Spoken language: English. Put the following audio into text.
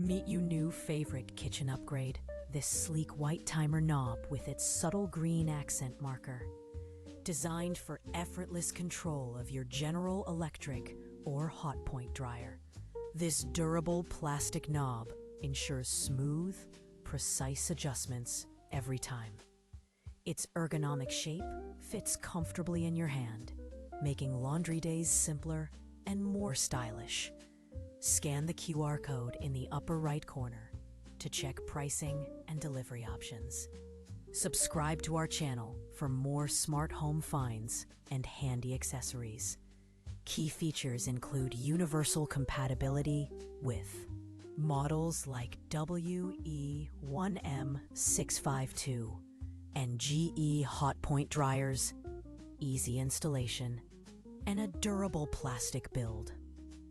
Meet your new favorite kitchen upgrade, this sleek white timer knob with its subtle green accent marker. Designed for effortless control of your General Electric or Hotpoint dryer. This durable plastic knob ensures smooth, precise adjustments every time. Its ergonomic shape fits comfortably in your hand, making laundry days simpler and more stylish. Scan the QR code in the upper right corner to check pricing and delivery options. Subscribe to our channel for more smart home finds and handy accessories. Key features include universal compatibility with models like WE1M652 and GE Hotpoint dryers, easy installation, and a durable plastic build.